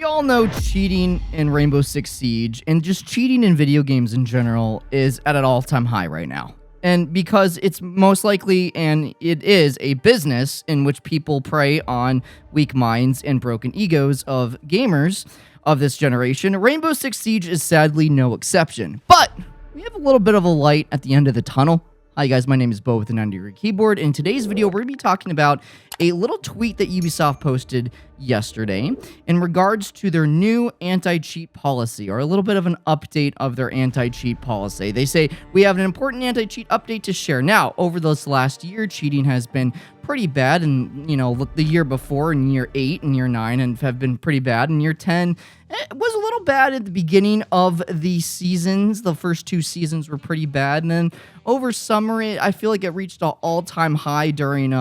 We all know cheating in Rainbow Six Siege and just cheating in video games in general is at an all-time high right now. And because it's most likely, and it is, a business in which people prey on weak minds and broken egos of gamers of this generation, Rainbow Six Siege is sadly no exception. But we have a little bit of a light at the end of the tunnel. Hi guys, my name is Bo with an under keyboard. In today's video, we're going to be talking about a little tweet that Ubisoft posted yesterday in regards to their new anti-cheat policy, or a little bit of an update of their anti-cheat policy. They say, we have an important anti-cheat update to share. Now, over this last year, cheating has been pretty bad, and the year before, in year 8 and year 9, and have been pretty bad. In year 10, it was a little bad at the beginning of the seasons. The first 2 seasons were pretty bad, and then over summer, I feel like it reached an all-time high during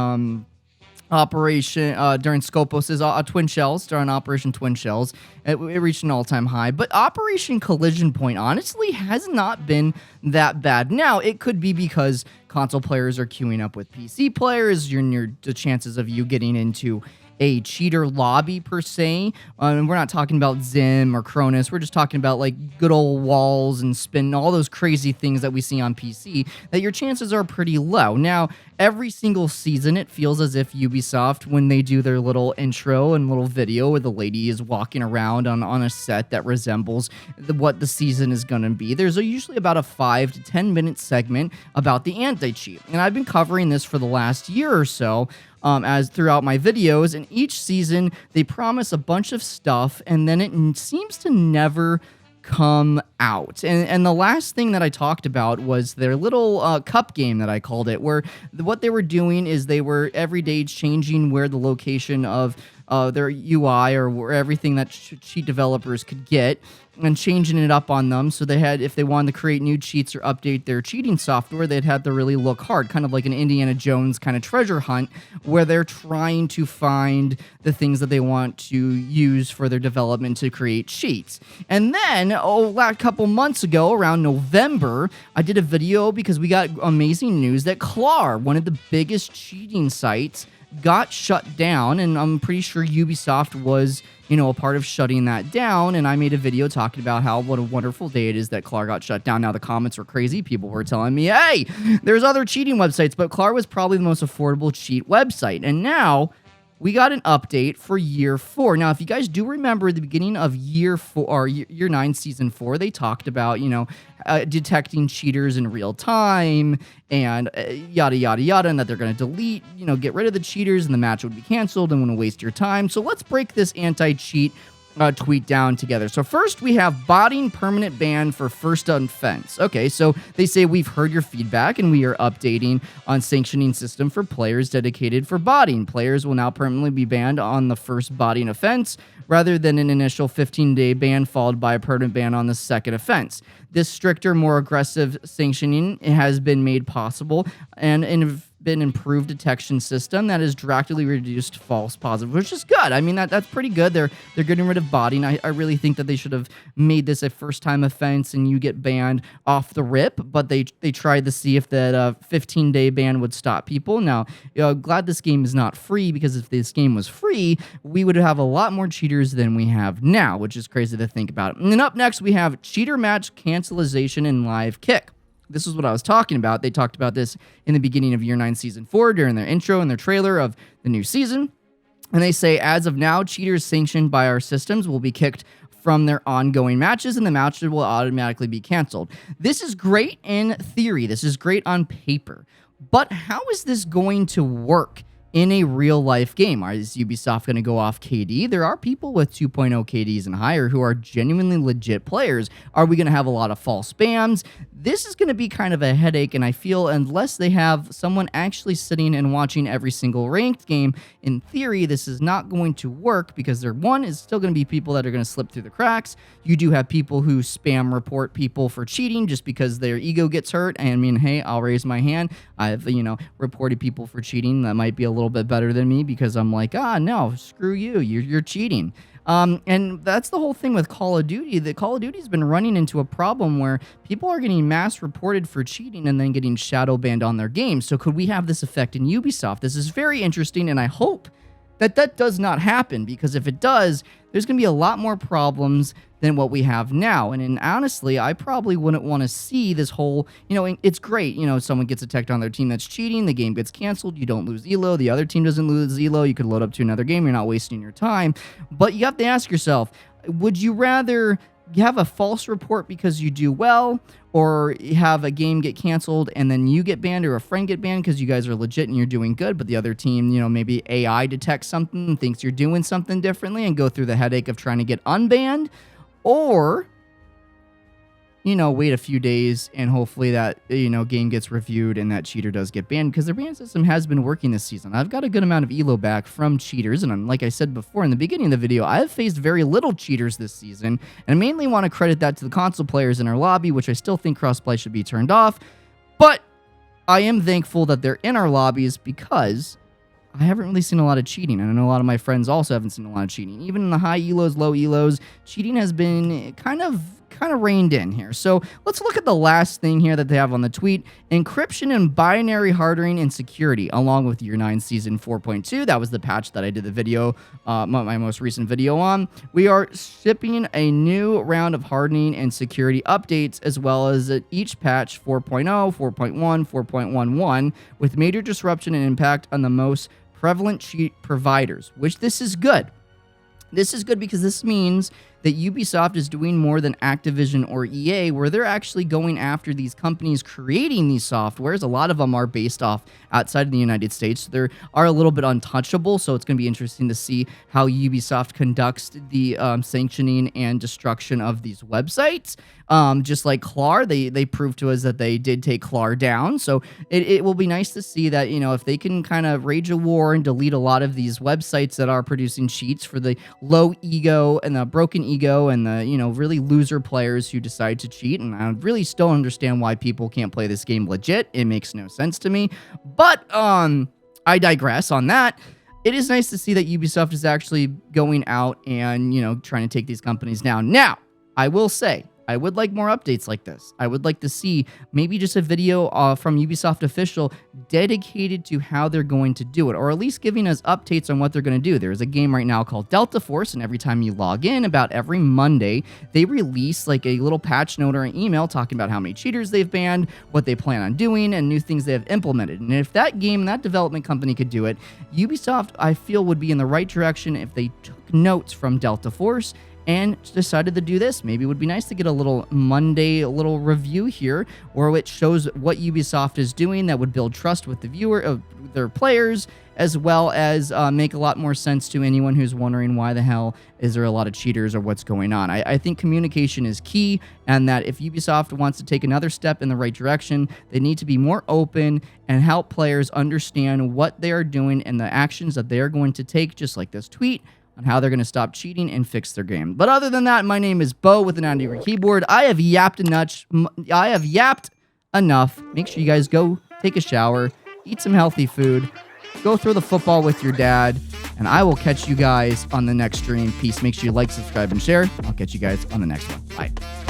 during Scopos' Twin Shells, during Operation Twin Shells. It reached an all-time high. But Operation Collision Point, honestly, has not been that bad. Now, it could be because console players are queuing up with PC players. The chances of you getting into a cheater lobby, per se. We're not talking about Zim or Cronus. We're just talking about, like, good old walls and spin, all those crazy things that we see on PC, that your chances are pretty low. Now, every single season, it feels as if Ubisoft, when they do their little intro and little video where the lady is walking around on a set that resembles what the season is going to be, there's usually about a 5 to 10 minute segment about the anti-cheat. And I've been covering this for the last year or so, as throughout my videos, and each season they promise a bunch of stuff and then it seems to never come out. And the last thing that I talked about was their little cup game that I called it, where what they were doing is they were every day changing where the location of their UI, or where everything that cheat developers could get, and changing it up on them. So they had, if they wanted to create new cheats or update their cheating software, they'd have to really look hard, kind of like an Indiana Jones kind of treasure hunt, where they're trying to find the things that they want to use for their development to create cheats. And then, a couple months ago, around November, I did a video because we got amazing news that Clar, one of the biggest cheating sites, got shut down, and I'm pretty sure Ubisoft was, a part of shutting that down, and I made a video talking about what a wonderful day it is that Clar got shut down. Now, the comments were crazy. People were telling me, hey, there's other cheating websites, but Clar was probably the most affordable cheat website, and now we got an update for year 4. Now, if you guys do remember at the beginning of year 4, or year 9, season 4, they talked about, detecting cheaters in real time and yada, yada, yada, and that they're going to delete, get rid of the cheaters and the match would be canceled and wouldn't waste your time. So let's break this anti-cheat tweet down together. So first, we have botting permanent ban for first offense. Okay, so they say, we've heard your feedback and we are updating on sanctioning system for players dedicated for botting. Players will now permanently be banned on the first botting offense, rather than an initial 15-day ban followed by a permanent ban on the second offense. This stricter, more aggressive sanctioning has been made possible and been improved detection system that has drastically reduced false positives, which is good. I mean, that's pretty good. They're getting rid of botting. I really think that they should have made this a first-time offense and you get banned off the rip, but they tried to see if that 15-day ban would stop people. Now, glad this game is not free, because if this game was free, we would have a lot more cheaters than we have now, which is crazy to think about. And then up next, we have cheater match cancellation and live kick. This is what I was talking about. They talked about this in the beginning of Year 9 Season 4 during their intro and their trailer of the new season. And they say, as of now, cheaters sanctioned by our systems will be kicked from their ongoing matches, and the match will automatically be canceled. This is great in theory. This is great on paper. But how is this going to work in a real-life game? Is Ubisoft going to go off KD? There are people with 2.0 KDs and higher who are genuinely legit players. Are we going to have a lot of false spams? This is going to be kind of a headache, and I feel unless they have someone actually sitting and watching every single ranked game, in theory, this is not going to work, because there, one, is still going to be people that are going to slip through the cracks. You do have people who spam report people for cheating just because their ego gets hurt. I mean, hey, I'll raise my hand. I've, reported people for cheating that might be a little bit better than me, because I'm like, no, screw you, you're cheating. And that's the whole thing with Call of Duty. The Call of Duty's been running into a problem where people are getting mass reported for cheating and then getting shadow banned on their games. So could we have this effect in Ubisoft? This is very interesting, and I hope that does not happen, because if it does, there's going to be a lot more problems than what we have now. And honestly, I probably wouldn't want to see this whole, it's great, someone gets attacked on their team that's cheating, the game gets canceled, you don't lose elo, the other team doesn't lose elo, you could load up to another game, you're not wasting your time. But you have to ask yourself, would you rather have a false report because you do well, or have a game get canceled and then you get banned or a friend get banned because you guys are legit and you're doing good, but the other team, maybe AI detects something and thinks you're doing something differently and go through the headache of trying to get unbanned? Or, wait a few days and hopefully that, game gets reviewed and that cheater does get banned, because their ban system has been working this season. I've got a good amount of elo back from cheaters, and like I said before in the beginning of the video, I've faced very little cheaters this season, and I mainly want to credit that to the console players in our lobby, which I still think crossplay should be turned off, but I am thankful that they're in our lobbies because I haven't really seen a lot of cheating, and I know a lot of my friends also haven't seen a lot of cheating. Even in the high elos, low elos, cheating has been kind of reined in here. So let's look at the last thing here that they have on the tweet: encryption and binary hardening and security, along with Year 9 Season 4.2. That was the patch that I did the video, my most recent video on. We are shipping a new round of hardening and security updates, as well as each patch 4.0, 4.1, 4.11, with major disruption and impact on the most prevalent cheat providers, which this is good. This is good because this means that Ubisoft is doing more than Activision or EA, where they're actually going after these companies creating these softwares. A lot of them are based off outside of the United States. So they are a little bit untouchable, so it's going to be interesting to see how Ubisoft conducts the sanctioning and destruction of these websites. Just like Clar, they proved to us that they did take Clar down, so it will be nice to see that, if they can kind of rage a war and delete a lot of these websites that are producing cheats for the low ego and the broken ego and the, really loser players who decide to cheat. And I really still understand why people can't play this game legit. It makes no sense to me. But I digress on that. It is nice to see that Ubisoft is actually going out and, trying to take these companies down. Now, I will say, I would like more updates like this. I would like to see maybe just a video from Ubisoft official dedicated to how they're going to do it, or at least giving us updates on what they're going to do. There's a game right now called Delta Force, and every time you log in, about every Monday, they release like a little patch note or an email talking about how many cheaters they've banned, what they plan on doing, and new things they have implemented. And if that game, that development company could do it, Ubisoft, I feel, would be in the right direction if they took notes from Delta Force and decided to do this. Maybe it would be nice to get a little Monday review here, or it shows what Ubisoft is doing that would build trust with the viewer of their players, as well as make a lot more sense to anyone who's wondering why the hell is there a lot of cheaters or what's going on. I think communication is key, and that if Ubisoft wants to take another step in the right direction, they need to be more open and help players understand what they are doing and the actions that they are going to take, just like this tweet, on how they're going to stop cheating and fix their game. But other than that, my name is Bo with an 90-degree keyboard. I have yapped enough. Make sure you guys go take a shower, eat some healthy food, go throw the football with your dad, and I will catch you guys on the next stream. Peace. Make sure you like, subscribe, and share. I'll catch you guys on the next one. Bye.